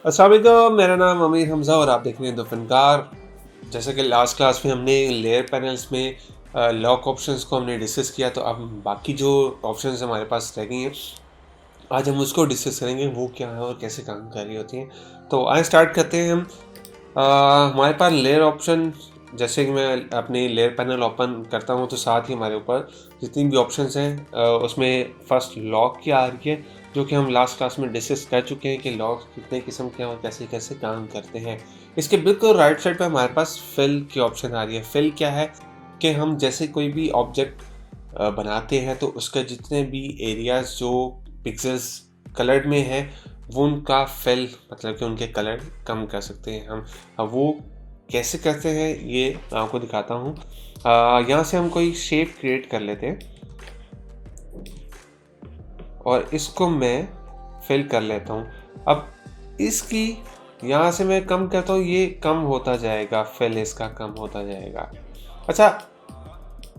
अस्सलाम वालेकुम, मेरा नाम अमीर हमज़ा और आप देख रहे हैं द फनकार। जैसे कि लास्ट क्लास में हमने लेयर पैनल्स में लॉक ऑप्शंस को हमने डिस्कस किया, तो अब बाकी जो ऑप्शंस हमारे पास रह गई हैं, आज हम उसको डिस्कस करेंगे वो क्या है और कैसे काम कर रही होती हैं। तो आइए स्टार्ट करते हैं हम। हमारे पास लेयर ऑप्शन, जैसे कि मैं अपनी लेयर पैनल ओपन करता हूँ तो साथ ही हमारे ऊपर जितनी भी ऑप्शंस हैं उसमें फर्स्ट लॉक की आ रही है, जो कि हम लास्ट क्लास में डिस्कस कर चुके हैं कि लॉक कितने किस्म के हैं और कैसे कैसे काम करते हैं। इसके बिल्कुल राइट साइड पे हमारे पास फिल की ऑप्शन आ रही है। फिल क्या है कि हम जैसे कोई भी ऑब्जेक्ट बनाते हैं तो उसके जितने भी एरियाज जो पिक्सेल्स कलर्ड में है वो उनका फिल, मतलब कि उनके कलर कम कर सकते हैं हम। अब वो कैसे करते हैं ये मैं आपको दिखाता हूँ। यहाँ से हम कोई शेप क्रिएट कर लेते हैं और इसको मैं फिल कर लेता हूँ। अब इसकी यहाँ से मैं कम करता हूँ, ये कम होता जाएगा, फिल इसका कम होता जाएगा। अच्छा,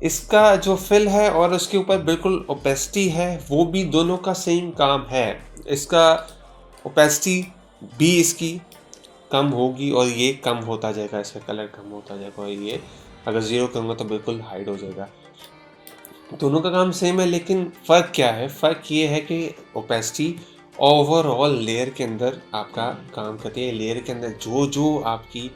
इसका जो फिल है और उसके ऊपर बिल्कुल ओपेसिटी है, वो भी दोनों का सेम काम है। इसका ओपेसिटी भी इसकी कम होगी और ये कम होता जाएगा, इसका कलर कम होता जाएगा, और ये अगर ज़ीरो करूँगा तो बिल्कुल हाइड हो जाएगा। दोनों का काम सेम है, लेकिन फ़र्क क्या है? फ़र्क ये है कि ओपेसिटी ओवरऑल लेयर के अंदर आपका काम करती है। लेयर के अंदर जो जो आपकी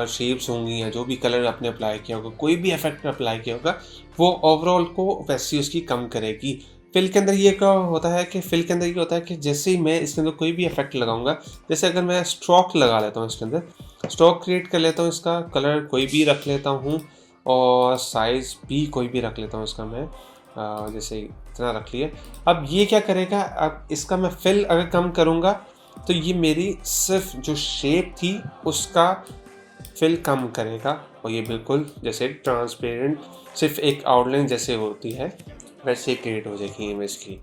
शेप्स होंगी या जो भी कलर आपने अप्लाई किया होगा, कोई भी इफेक्ट अप्लाई किया होगा, वो ओवरऑल को ओपेसिटी उसकी कम करेगी। फिल के अंदर ये क्या होता है कि फिल के अंदर ये होता है कि जैसे ही मैं इसके अंदर कोई भी इफेक्ट लगाऊंगा, जैसे अगर मैं स्ट्रोक लगा लेता हूँ, इसके अंदर स्ट्रोक क्रिएट कर लेता हूँ, इसका कलर कोई भी रख लेता हूँ और साइज़ भी कोई भी रख लेता हूँ इसका मैं, जैसे इतना रख लिया। अब ये क्या करेगा, अब इसका मैं फिल अगर कम करूँगा तो ये मेरी सिर्फ जो शेप थी उसका फिल कम करेगा और ये बिल्कुल जैसे ट्रांसपेरेंट सिर्फ एक आउटलाइन जैसे होती है वैसे क्रिएट हो जाएगी इमेज की।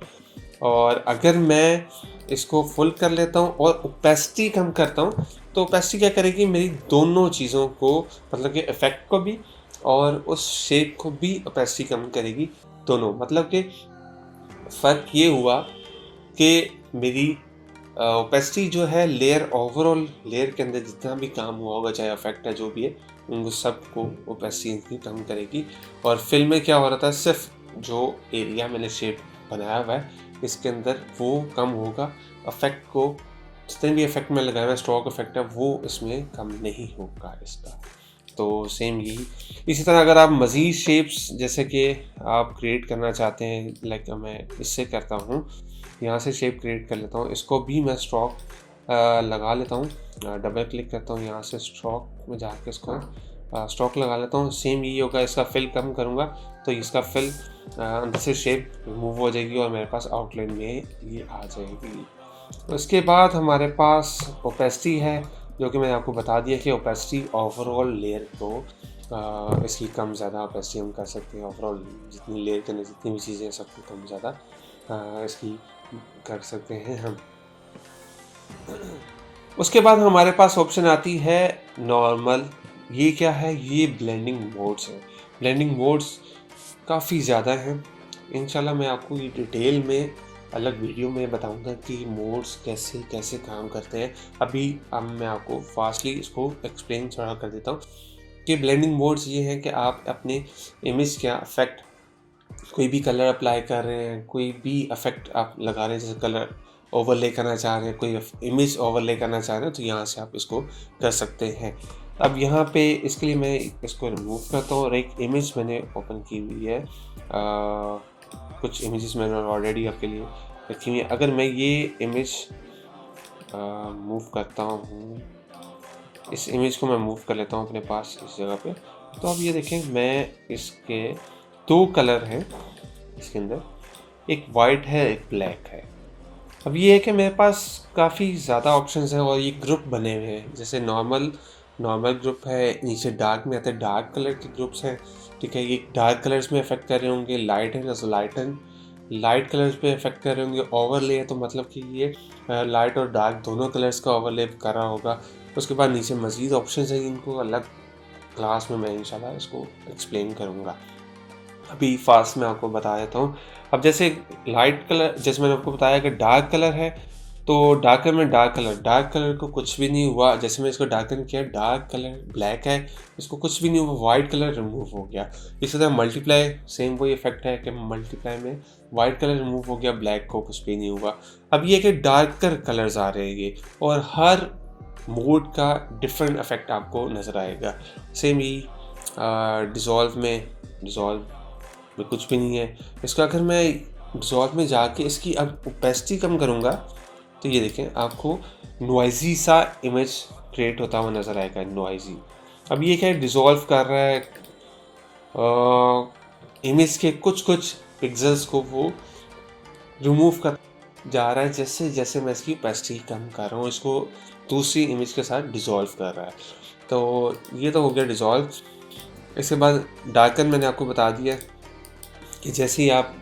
और अगर मैं इसको फुल कर लेता हूँ और ओपेसिटी कम करता हूँ तो ओपेसिटी क्या करेगी, मेरी दोनों चीज़ों को, मतलब कि इफेक्ट को भी और उस शेप को भी ओपेसिटी कम करेगी, दोनों। मतलब कि फ़र्क ये हुआ कि मेरी ओपेसिटी जो है लेयर, ओवरऑल लेयर के अंदर जितना भी काम हुआ होगा, चाहे इफेक्ट है जो भी है, उनको सबको ओपेसिटी इतनी कम करेगी। और फिल में क्या हो रहा था, सिर्फ जो एरिया मैंने शेप बनाया हुआ है इसके अंदर वो कम होगा, इफेक्ट को जितने भी इफेक्ट में लगाया हुआ स्ट्रोक इफेक्ट है वो इसमें कम नहीं होगा इसका। तो सेम यही, इसी तरह अगर आप मज़ीद शेप्स जैसे कि आप क्रिएट करना चाहते हैं, लाइक मैं इससे करता हूँ, यहाँ से शेप क्रिएट कर लेता हूँ, इसको भी मैं स्ट्रोक लगा लेता हूँ, डबल क्लिक करता हूँ, यहाँ से स्ट्रोक में जाकर इसको स्ट्रोक लगा लेता हूँ। सेम यही होगा, इसका फिल कम करूँगा तो इसका फिल अंदर से शेप रिमूव हो जाएगी और मेरे पास आउटलाइन में ये आ जाएगी। उसके बाद हमारे पास ओपेसिटी है, जो कि मैंने आपको बता दिया कि ओपेसिटी ओवरऑल लेयर को इसकी कम ज़्यादा ओपेसिटी हम कर सकते हैं। ओवरऑल जितनी लेयर के अंदर जितनी भी चीज़ें हैं सबको कम ज़्यादा इसकी कर सकते हैं हम। उसके बाद हमारे पास ऑप्शन आती है नॉर्मल। ये क्या है, ये ब्लेंडिंग मोड्स हैं। ब्लेंडिंग मोड्स काफ़ी ज़्यादा हैं, इंशाल्लाह मैं आपको ये डिटेल में अलग वीडियो में बताऊंगा कि मोड्स कैसे कैसे काम करते हैं। अब मैं आपको फास्टली इसको एक्सप्लेन थोड़ा कर देता हूँ कि ब्लेंडिंग मोड्स ये हैं कि आप अपने इमेज का इफेक्ट, कोई भी कलर अप्लाई कर रहे हैं, कोई भी इफेक्ट आप लगा रहे हैं, जैसे कलर ओवरले करना चाह रहे हैं, कोई इमेज ओवरले करना चाह रहे हैं, तो यहाँ से आप इसको कर सकते हैं। अब यहाँ पे इसके लिए मैं इसको रिमूव करता हूँ और एक इमेज मैंने ओपन की हुई है। कुछ इमेजेस मैंने ऑलरेडी आपके लिए रखी हुई है। अगर मैं ये इमेज मूव करता हूँ, इस इमेज को मैं मूव कर लेता हूँ अपने पास इस जगह पे, तो अब ये देखें, मैं इसके दो कलर हैं इसके अंदर, एक वाइट है एक ब्लैक है। अब ये है कि मेरे पास काफ़ी ज़्यादा ऑप्शंस हैं और ये ग्रुप बने हुए हैं, जैसे नॉर्मल ग्रुप है, नीचे डार्क में आते हैं डार्क कलर के ग्रुप्स हैं, ठीक है। ये डार्क कलर्स में इफेक्ट कर रहे होंगे, लाइट है तो लाइट कलर्स पे इफेक्ट कर रहे होंगे, ओवरले है तो मतलब कि ये लाइट और डार्क दोनों कलर्स का ओवरले कर रहा होगा। उसके बाद नीचे मज़ीद ऑप्शंस हैं, इनको अलग क्लास में मैं इंशाल्लाह इसको एक्सप्लेन करूँगा। अभी फास्ट में आपको बता देता हूँ। अब जैसे लाइट कलर, जैसे मैंने आपको बताया कि डार्क कलर है, तो डार्क कलर को कुछ भी नहीं हुआ। जैसे मैं इसको डार्कन किया, डार्क कलर ब्लैक है, इसको कुछ भी नहीं हुआ, वाइट कलर रिमूव हो गया। इसी तरह मल्टीप्लाई, सेम वही इफेक्ट है कि मल्टीप्लाई में वाइट कलर रिमूव हो गया, ब्लैक को कुछ भी नहीं हुआ। अब ये कि डार्कर कलर्स आ रहे हैं ये, और हर मोड का डिफरेंट इफेक्ट आपको नज़र आएगा। सेम ही डिज़ोल्व में कुछ भी नहीं है। इसका अगर मैं डिज़ोल्व में जाके इसकी अब ओपेसिटी कम करूँगा, तो ये देखें आपको नॉइज़ी सा इमेज क्रिएट होता हुआ नज़र आएगा, नॉइज़ी। अब ये क्या डिज़ोल्व कर रहा है, इमेज के कुछ पिक्सेल्स को वो रिमूव कर जा रहा है, जैसे जैसे मैं इसकी ओपेसिटी कम कर रहा हूँ, इसको दूसरी इमेज के साथ डिज़ोल्व कर रहा है। तो ये तो हो गया डिज़ोल्व। इसके बाद डार्कन मैंने आपको बता दिया कि जैसे ही आप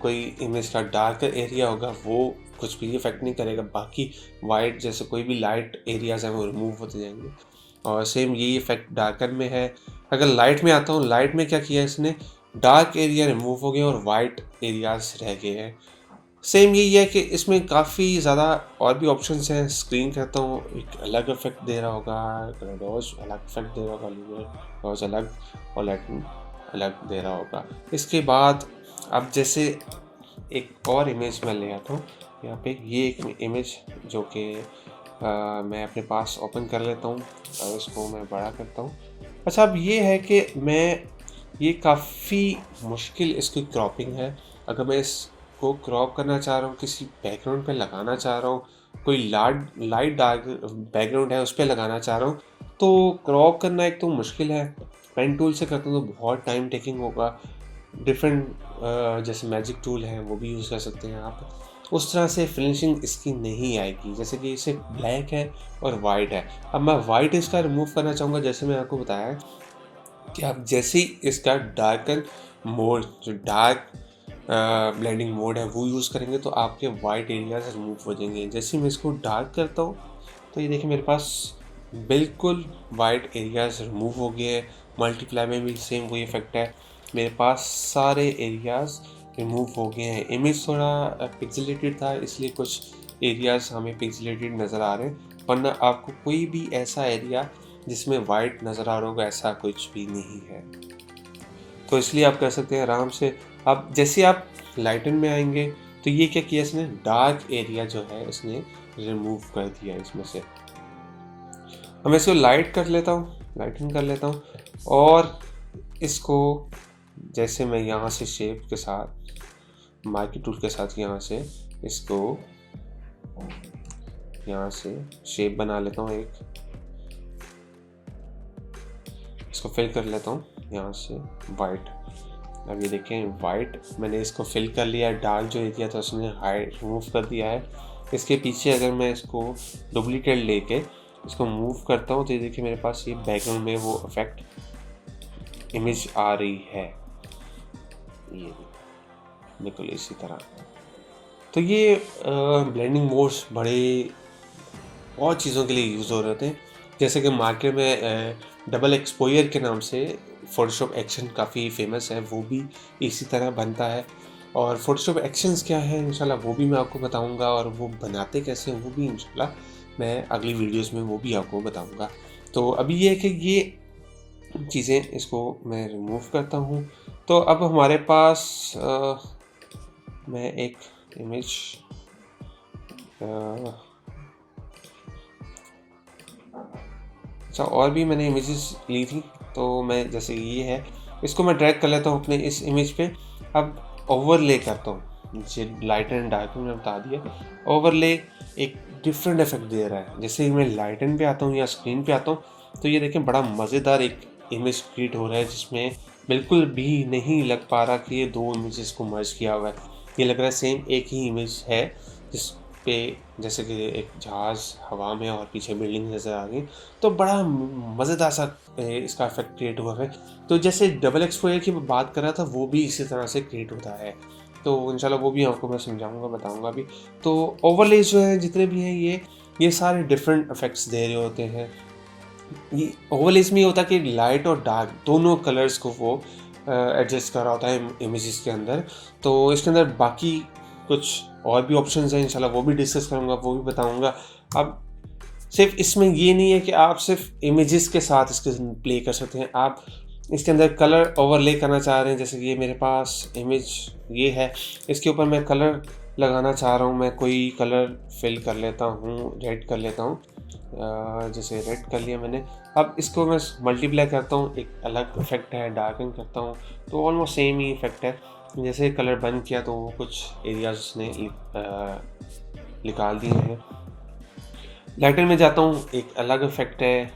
कोई इमेज का डार्कर एरिया होगा वो कुछ भी इफेक्ट नहीं करेगा, बाकी वाइट जैसे कोई भी लाइट एरियाज हैं वो रिमूव होते जाएंगे। और सेम यही इफेक्ट डार्कर में है। अगर लाइट में आता हूँ, लाइट में क्या किया इसने, डार्क एरिया रिमूव हो गए और वाइट एरियाज रह गए हैं। सेम यही है कि इसमें काफ़ी ज़्यादा और भी ऑप्शंस हैं। स्क्रीन कहता हूँ एक अलग इफेक्ट दे रहा होगा, ग्रेडोज अलग इफेक्ट दे रहा होगा, ग्रेडोज अलग, और लाइटिंग अलग दे रहा होगा। इसके बाद अब जैसे एक और इमेज मैं ले आता हूँ यहाँ पे, ये एक इमेज जो कि मैं अपने पास ओपन कर लेता हूँ और इसको मैं बड़ा करता हूँ। अच्छा, अब ये है कि मैं ये काफ़ी मुश्किल इसकी क्रॉपिंग है। अगर मैं इसको क्रॉप करना चाह रहा हूँ, किसी बैकग्राउंड पे लगाना चाह रहा हूँ, कोई लाइट डार्क बैकग्राउंड है उस पर लगाना चाह रहा हूँ, तो क्रॉप करना एक तो मुश्किल है। पेन टूल से करता हूँ तो बहुत टाइम टेकिंग होगा। डिफरेंट जैसे मैजिक टूल है वो भी यूज़ कर सकते हैं आप। उस तरह से फिनिशिंग इसकी नहीं आएगी, जैसे कि इसे ब्लैक है और वाइट है। अब मैं वाइट इसका रिमूव करना चाहूँगा, जैसे मैं आपको बताया कि आप जैसे ही इसका डार्कन मोड, जो डार्क ब्लेंडिंग मोड है वो यूज़ करेंगे तो आपके वाइट एरियाज रिमूव हो जाएंगे। जैसे ही मैं इसको डार्क करता हूँ तो ये देखिए मेरे पास बिल्कुल वाइट एरियाज रिमूव हो गए हैं। मल्टीप्लाई में भी सेम वही इफेक्ट है, मेरे पास सारे एरियाज रिमूव हो गए हैं। इमेज थोड़ा पिक्सेलेटेड था इसलिए कुछ एरियाज हमें पिक्सेलेटेड नज़र आ रहे हैं, वरना आपको कोई भी ऐसा एरिया जिसमें वाइट नज़र आ रहा होगा ऐसा कुछ भी नहीं है। तो इसलिए आप कर सकते हैं आराम से। अब जैसे आप लाइटन में आएंगे तो ये क्या किया इसने, डार्क एरिया जो है इसने रिमूव कर दिया इसमें से। अब मैं इसको लाइटन कर लेता हूँ और इसको जैसे मैं यहाँ से शेप के साथ, मार्की टूल के साथ यहाँ से इसको यहाँ से शेप बना लेता हूँ एक, इसको फिल कर लेता हूँ यहाँ से वाइट। अब ये देखें वाइट मैंने इसको फिल कर लिया, डार्क जो एरिया था उसने हाइड रिमूव कर दिया है। इसके पीछे अगर मैं इसको डुप्लीकेट लेके इसको मूव करता हूँ तो ये देखिए मेरे पास ये बैकग्राउंड में वो इफेक्ट इमेज आ रही है, ये बिल्कुल इसी तरह। तो ये ब्लेंडिंग मोड्स बड़े बहुत चीज़ों के लिए यूज़ हो रहे थे, जैसे कि मार्केट में डबल एक्सपोजर के नाम से फोटोशॉप एक्शन काफ़ी फेमस है, वो भी इसी तरह बनता है। और फोटोशॉप एक्शंस क्या है इंशाल्लाह वो भी मैं आपको बताऊंगा, और वो बनाते कैसे हैं वो भी इंशाल्लाह मैं अगली वीडियोस में वो भी आपको बताऊंगा। तो अभी ये है कि ये चीज़ें इसको मैं रिमूव करता हूँ। तो अब हमारे पास मैं एक इमेज अच्छा और भी मैंने इमेजेस ली थी, तो मैं जैसे ये है इसको मैं ड्रैग कर लेता हूँ अपने इस इमेज पे। अब ओवरले करता हूँ, जैसे लाइट एंड डार्क में बता दिया, ओवरले एक डिफरेंट इफेक्ट दे रहा है। जैसे ही मैं लाइटन पे आता हूँ या स्क्रीन पे आता हूँ तो ये देखें बड़ा मज़ेदार एक इमेज क्रिएट हो रहा है, जिसमें बिल्कुल भी नहीं लग पा रहा कि ये दो इमेजेस को मर्ज किया हुआ है। ये लग रहा है सेम एक ही इमेज है, जिस पे जैसे कि एक जहाज़ हवा में और पीछे बिल्डिंग नज़र आ गई, तो बड़ा मज़ेदार सा इसका इफेक्ट क्रिएट हुआ है। तो जैसे डबल एक्सपोजर की बात कर रहा था वो भी इसी तरह से क्रिएट होता है, तो इंशाल्लाह वो भी आपको मैं समझाऊंगा, बताऊंगा भी। तो ओवरलेज जो है जितने भी हैं ये सारे डिफरेंट इफेक्ट्स दे रहे होते हैं। ये ओवरलेज में होता कि लाइट और डार्क दोनों कलर्स को वो एडजस्ट कर रहा होता है इमेजेस के अंदर। तो इसके अंदर बाकी कुछ और भी ऑप्शंस हैं, इंशाल्लाह वो भी डिस्कस करूँगा, वो भी बताऊँगा। अब सिर्फ इसमें ये नहीं है कि आप सिर्फ इमेजेस के साथ इसके प्ले कर सकते हैं, आप इसके अंदर कलर ओवरले करना चाह रहे हैं। जैसे कि ये मेरे पास इमेज ये है, इसके ऊपर मैं कलर लगाना चाह रहा हूँ, मैं कोई कलर फिल कर लेता हूँ, रेड कर लेता हूँ। जैसे रेड कर लिया मैंने। अब इसको मैं मल्टीप्लाई करता हूँ, एक अलग इफेक्ट है, डार्कन करता हूँ तो ऑलमोस्ट सेम ही इफेक्ट है। जैसे कलर बंद किया तो वो कुछ एरियाज उसने निकाल दिए हैं। लाइटर में जाता हूँ, एक अलग इफेक्ट है,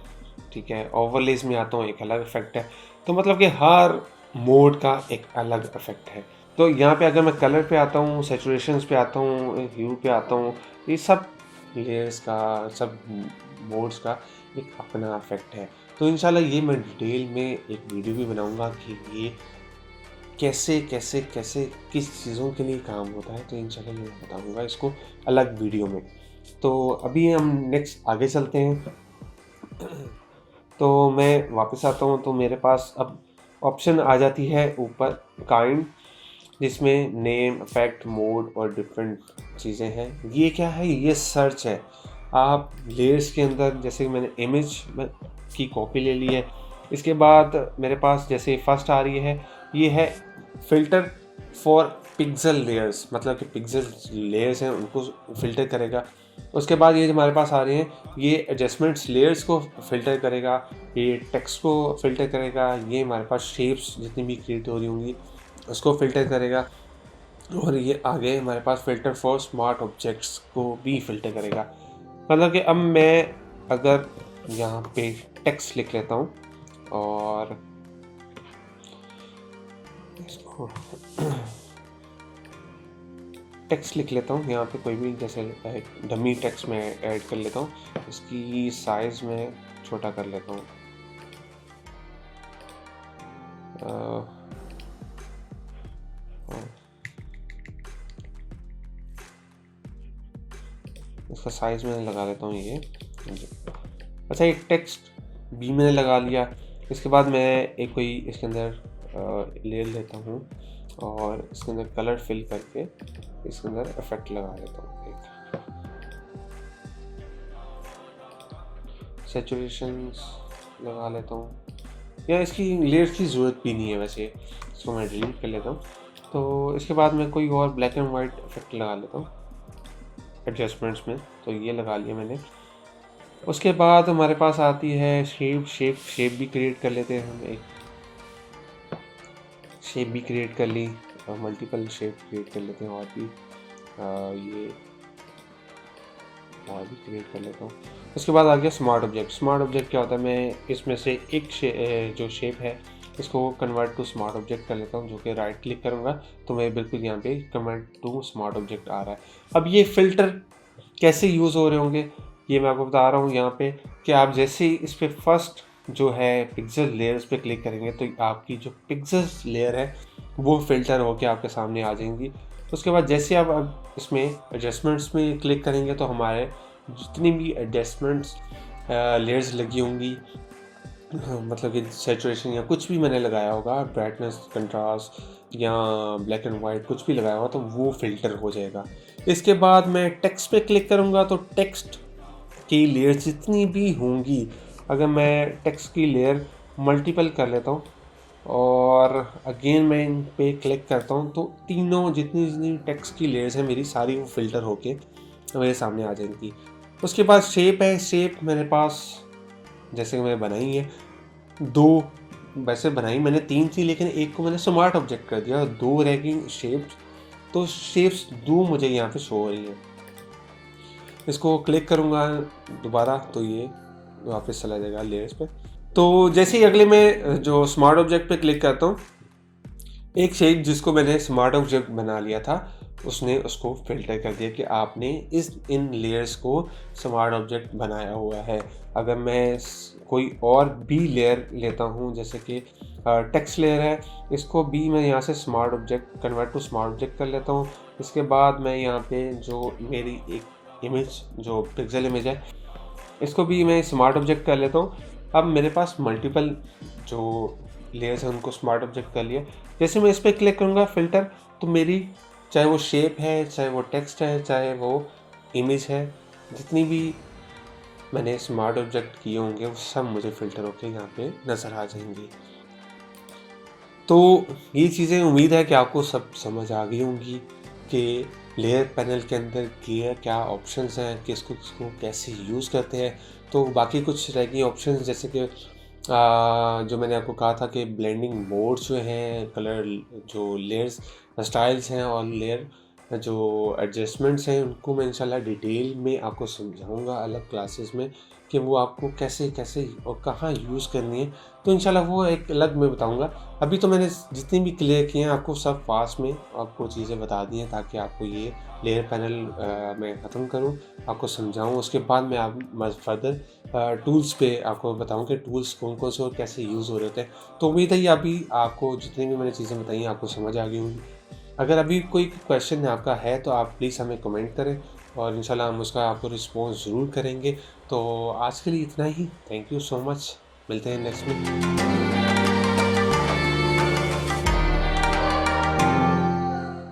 ठीक है। ओवरलेज में आता हूँ, एक अलग इफेक्ट है। तो मतलब कि हर मोड का एक अलग इफेक्ट है। तो यहाँ पे अगर मैं कलर पे आता हूँ, सैचुरेशंस पे आता हूँ, ह्यू पे आता हूँ, ये सब लेयर्स का, सब मोड्स का एक अपना इफेक्ट है। तो इंशाल्लाह ये मैं डिटेल में एक वीडियो भी बनाऊंगा कि ये कैसे कैसे कैसे किस चीज़ों के लिए काम होता है। तो इंशाल्लाह मैं बताऊंगा इसको अलग वीडियो में। तो अभी हम नेक्स्ट आगे चलते हैं। तो मैं वापस आता हूँ, तो मेरे पास अब ऑप्शन आ जाती है ऊपर काइंड, जिसमें नेम, इफेक्ट, मोड और डिफरेंट चीज़ें हैं। ये क्या है? ये सर्च है। आप लेयर्स के अंदर, जैसे मैंने इमेज की कॉपी ले ली है, इसके बाद मेरे पास जैसे फर्स्ट आ रही है, ये है फ़िल्टर फॉर पिक्सल लेयर्स, मतलब कि पिक्सल लेयर्स हैं उनको फ़िल्टर करेगा। उसके बाद ये जो हमारे पास आ रहे हैं, ये एडजस्टमेंट्स लेयर्स को फ़िल्टर करेगा, ये टेक्स्ट को फ़िल्टर करेगा, ये हमारे पास शेप्स जितनी भी क्रिएट हो रही होंगी उसको फ़िल्टर करेगा, और ये आगे हमारे pass filter for smart objects को भी फ़िल्टर करेगा। मतलब कि अब मैं अगर यहाँ पे टेक्स्ट लिख लेता हूँ और इसको टेक्स्ट लिख लेता हूँ, यहाँ पे कोई भी जैसे डमी टेक्स्ट में ऐड कर लेता हूँ, इसकी साइज़ में छोटा कर लेता हूँ। इसका साइज़ मैंने लगा लेता हूँ ये। अच्छा, एक टेक्स्ट भी मैंने लगा लिया। इसके बाद मैं एक कोई इसके अंदर ले लेता हूँ और इसके अंदर कलर फिल करके इसके अंदर इफेक्ट लगा लेता हूँ। एक सैचुरेशंस लगा लेता हूँ, या इसकी लेयर्स की ज़रूरत भी नहीं है वैसे, इसको मैं डिलीट कर लेता हूँ। तो इसके बाद मैं कोई और ब्लैक एंड वाइट इफेक्ट लगा लेता हूँ एडजस्टमेंट्स में। तो ये लगा लिया मैंने। उसके बाद हमारे पास आती है शेप भी क्रिएट कर लेते हैं हम। एक शेप भी क्रिएट कर ली और मल्टीपल शेप क्रिएट कर लेते हैं, और भी ये और भी क्रिएट कर लेता हूँ। उसके बाद आ गया स्मार्ट ऑब्जेक्ट। स्मार्ट ऑब्जेक्ट क्या होता है? मैं इसमें से एक जो शेप है इसको कन्वर्ट टू स्मार्ट ऑब्जेक्ट कर लेता हूँ, जो कि राइट क्लिक करूँगा तो मैं बिल्कुल यहाँ पे कन्वर्ट टू स्मार्ट ऑब्जेक्ट आ रहा है। अब ये फ़िल्टर कैसे यूज़ हो रहे होंगे ये मैं आपको बता रहा हूँ यहाँ पे, कि आप जैसे ही इस पर फर्स्ट जो है पिक्सल लेयर्स पे क्लिक करेंगे तो आपकी जो पिक्सल्स लेयर है वो फ़िल्टर होके आपके सामने आ जाएंगी। उसके बाद जैसे आप अब इसमें एडजस्टमेंट्स में क्लिक करेंगे तो हमारे जितनी भी एडजस्टमेंट्स लेयर्स लगी होंगी, मतलब कि सैचुरेशन या कुछ भी मैंने लगाया होगा, ब्राइटनेस, कंट्रास्ट या ब्लैक एंड वाइट कुछ भी लगाया होगा, तो वो फ़िल्टर हो जाएगा। इसके बाद मैं टेक्स्ट पे क्लिक करूँगा तो टेक्स्ट की लेयर जितनी भी होंगी, अगर मैं टेक्स्ट की लेयर मल्टीपल कर लेता हूँ और अगेन मैं इन पे क्लिक करता हूँ तो तीनों जितनी टेक्स्ट की लेयर्स हैं मेरी सारी वो फ़िल्टर होके मेरे सामने आ जाएंगी। उसके बाद शेप है। शेप मेरे पास जैसे मैंने बनाई है, दो वैसे बनाई मैंने, तीन थी लेकिन एक को मैंने स्मार्ट ऑब्जेक्ट कर दिया, दो रह गई शेप्स। तो शेप्स दो मुझे यहाँ पे शो हो रही हैं। इसको क्लिक करूँगा दोबारा तो ये वापस चला जाएगा लेयर्स पे। तो जैसे ही अगले में जो स्मार्ट ऑब्जेक्ट पे क्लिक करता हूँ, एक शेप जिसको मैंने स्मार्ट ऑब्जेक्ट बना लिया था उसने उसको फिल्टर कर दिया कि आपने इन लेयर्स को स्मार्ट ऑब्जेक्ट बनाया हुआ है। अगर मैं कोई और भी लेयर लेता हूँ, जैसे कि टेक्स्ट लेयर है, इसको भी मैं यहाँ से smart object convert to smart object कर लेता हूँ। इसके बाद मैं यहाँ पे जो मेरी एक इमेज जो पिक्सल इमेज है इसको भी मैं स्मार्ट ऑब्जेक्ट कर लेता हूँ। अब मेरे पास मल्टीपल जो लेयर्स हैं उनको स्मार्ट ऑब्जेक्ट कर लिया। जैसे मैं इस पर क्लिक करूँगा फ़िल्टर, तो मेरी चाहे वो शेप है, चाहे वो टेक्स्ट है, चाहे वो इमेज है, जितनी भी मैंने स्मार्ट ऑब्जेक्ट किए होंगे वो सब मुझे फ़िल्टर होके यहाँ पे नज़र आ जाएंगी। तो ये चीज़ें उम्मीद है कि आपको सब समझ आ गई होंगी कि लेयर पैनल के अंदर क्या क्या ऑप्शंस हैं, किसको किसको कैसे यूज़ करते हैं। तो बाकी कुछ रह गई ऑप्शंस, जैसे कि जो मैंने आपको कहा था कि ब्लेंडिंग मोड जो हैं, कलर जो लेयर्स स्टाइल्स हैं और लेयर जो एडजस्टमेंट्स हैं, उनको मैं इंशाल्लाह डिटेल में आपको समझाऊंगा अलग क्लासेस में कि वो आपको कैसे कैसे और कहाँ यूज़ करनी है। तो इंशाल्लाह वो एक अलग मैं बताऊंगा। अभी तो मैंने जितनी भी क्लियर किए हैं आपको सब फास्ट में आपको चीज़ें बता दी हैं, ताकि आपको ये लेयर पैनल मैं ख़त्म करूं, आपको समझाऊं। उसके बाद मैं फर्दर टूल्स पे आपको बताऊं कि टूल्स कौन कौन से और कैसे यूज़ हो रहे होते हैं। तो उम्मीद है ये अभी आपको जितनी भी मैंने चीज़ें बताई हैं आपको समझ आ गई होंगी। अगर अभी कोई क्वेश्चन आपका है तो आप प्लीज़ हमें कमेंट करें और इंशाल्लाह हम उसका आपको रिस्पॉन्स ज़रूर करेंगे। तो आज के लिए इतना ही। Thank you so much. मिलते हैं नेक्स्ट में।